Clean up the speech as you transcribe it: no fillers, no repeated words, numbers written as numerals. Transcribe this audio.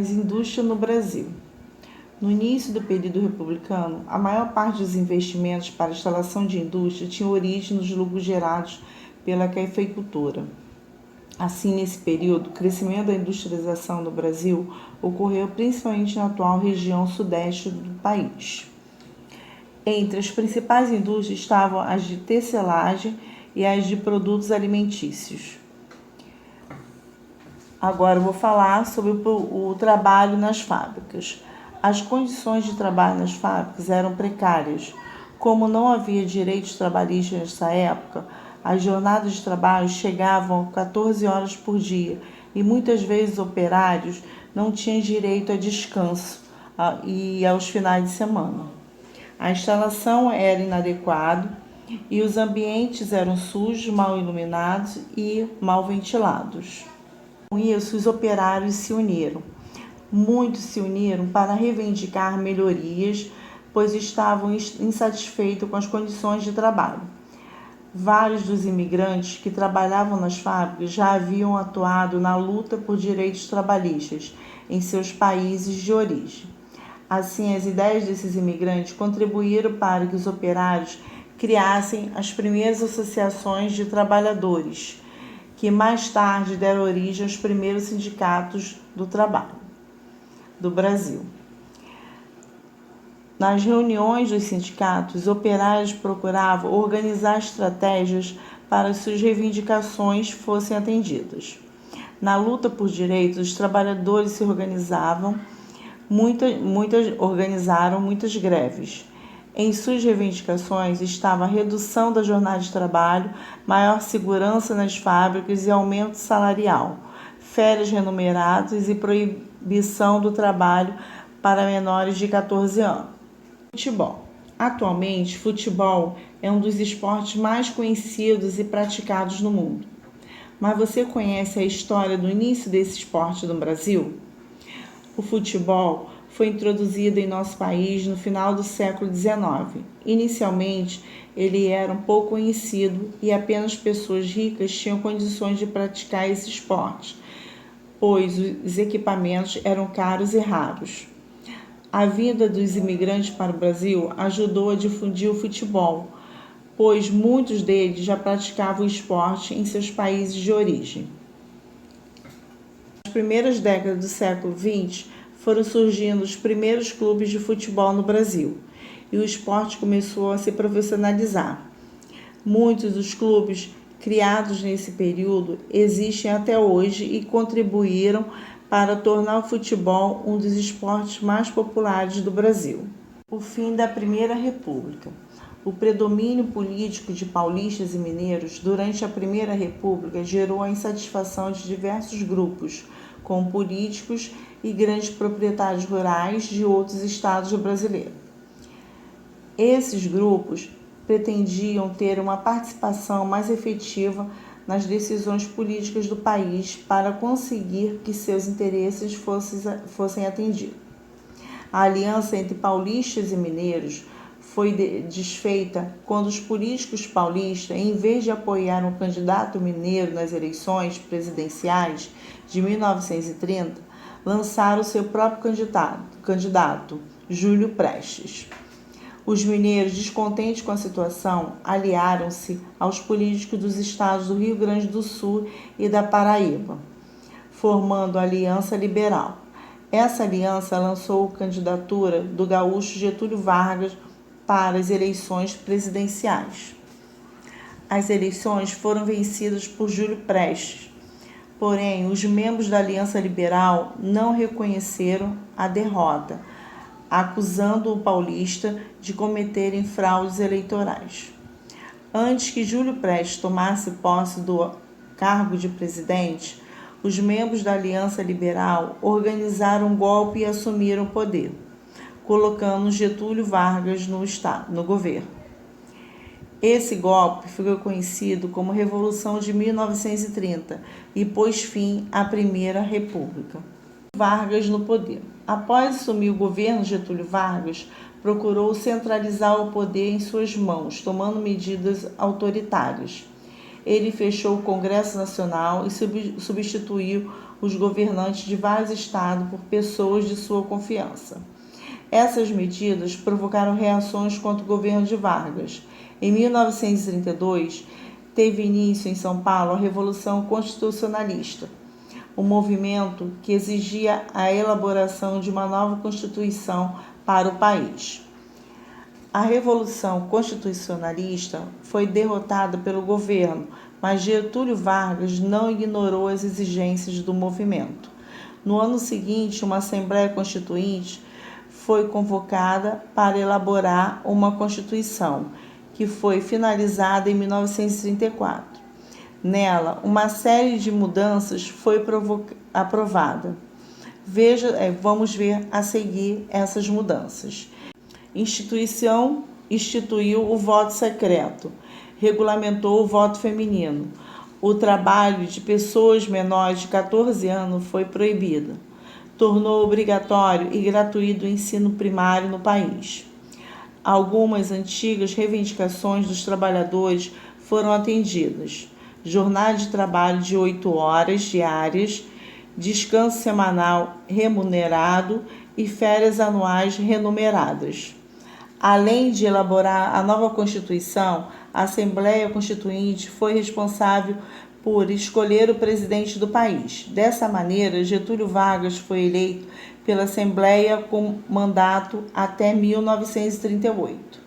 As indústrias no Brasil. No início do período republicano, a maior parte dos investimentos para a instalação de indústria tinha origem nos lucros gerados pela cafeicultura. Assim, nesse período, o crescimento da industrialização no Brasil ocorreu principalmente na atual região sudeste do país. Entre as principais indústrias estavam as de tecelagem e as de produtos alimentícios. Agora eu vou falar sobre o trabalho nas fábricas. As condições de trabalho nas fábricas eram precárias. Como não havia direitos trabalhistas nessa época, as jornadas de trabalho chegavam a 14 horas por dia e muitas vezes os operários não tinham direito a descanso e aos finais de semana. A instalação era inadequada e os ambientes eram sujos, mal iluminados e mal ventilados. Com isso, os operários se uniram. Muitos se uniram para reivindicar melhorias, pois estavam insatisfeitos com as condições de trabalho. Vários dos imigrantes que trabalhavam nas fábricas já haviam atuado na luta por direitos trabalhistas em seus países de origem. Assim, as ideias desses imigrantes contribuíram para que os operários criassem as primeiras associações de trabalhadores, que mais tarde deram origem aos primeiros sindicatos do trabalho do Brasil. Nas reuniões dos sindicatos, os operários procuravam organizar estratégias para que suas reivindicações fossem atendidas. Na luta por direitos, os trabalhadores se organizaram muitas greves. Em suas reivindicações estava a redução da jornada de trabalho, maior segurança nas fábricas e aumento salarial, férias remuneradas e proibição do trabalho para menores de 14 anos. Futebol. Atualmente, futebol é um dos esportes mais conhecidos e praticados no mundo. Mas você conhece a história do início desse esporte no Brasil? O futebol foi introduzido em nosso país no final do século XIX. Inicialmente, ele era um pouco conhecido e apenas pessoas ricas tinham condições de praticar esse esporte, pois os equipamentos eram caros e raros. A vinda dos imigrantes para o Brasil ajudou a difundir o futebol, pois muitos deles já praticavam o esporte em seus países de origem. Nas primeiras décadas do século XX, foram surgindo os primeiros clubes de futebol no Brasil e o esporte começou a se profissionalizar. Muitos dos clubes criados nesse período existem até hoje e contribuíram para tornar o futebol um dos esportes mais populares do Brasil. O fim da Primeira República. O predomínio político de paulistas e mineiros durante a Primeira República gerou a insatisfação de diversos grupos, como políticos e grandes proprietários rurais de outros estados brasileiros. Esses grupos pretendiam ter uma participação mais efetiva nas decisões políticas do país para conseguir que seus interesses fossem atendidos. A aliança entre paulistas e mineiros foi desfeita quando os políticos paulistas, em vez de apoiar um candidato mineiro nas eleições presidenciais de 1930, lançaram seu próprio candidato, Júlio Prestes. Os mineiros, descontentes com a situação, aliaram-se aos políticos dos estados do Rio Grande do Sul e da Paraíba, formando a Aliança Liberal. Essa aliança lançou a candidatura do gaúcho Getúlio Vargas para as eleições presidenciais. As eleições foram vencidas por Júlio Prestes, porém, os membros da Aliança Liberal não reconheceram a derrota, acusando o paulista de cometerem fraudes eleitorais. Antes que Júlio Prestes tomasse posse do cargo de presidente, os membros da Aliança Liberal organizaram um golpe e assumiram o poder, colocando Getúlio Vargas no governo. Esse golpe ficou conhecido como Revolução de 1930 e pôs fim à Primeira República. Vargas no poder. Após assumir o governo, Getúlio Vargas procurou centralizar o poder em suas mãos, tomando medidas autoritárias. ele fechou o Congresso Nacional e substituiu os governantes de vários estados por pessoas de sua confiança. Essas medidas provocaram reações contra o governo de Vargas. Em 1932, teve início em São Paulo a Revolução Constitucionalista, um movimento que exigia a elaboração de uma nova Constituição para o país. A Revolução Constitucionalista foi derrotada pelo governo, mas Getúlio Vargas não ignorou as exigências do movimento. No ano seguinte, uma Assembleia Constituinte foi convocada para elaborar uma Constituição, que foi finalizada em 1934. Nela, uma série de mudanças foi aprovada. Vamos ver a seguir essas mudanças. Instituiu o voto secreto, regulamentou o voto feminino. O trabalho de pessoas menores de 14 anos foi proibido. Tornou obrigatório e gratuito o ensino primário no país. Algumas antigas reivindicações dos trabalhadores foram atendidas. Jornada de trabalho de 8 horas diárias, descanso semanal remunerado e férias anuais remuneradas. Além de elaborar a nova Constituição, a Assembleia Constituinte foi responsável por escolher o presidente do país. Dessa maneira, Getúlio Vargas foi eleito pela Assembleia com mandato até 1938.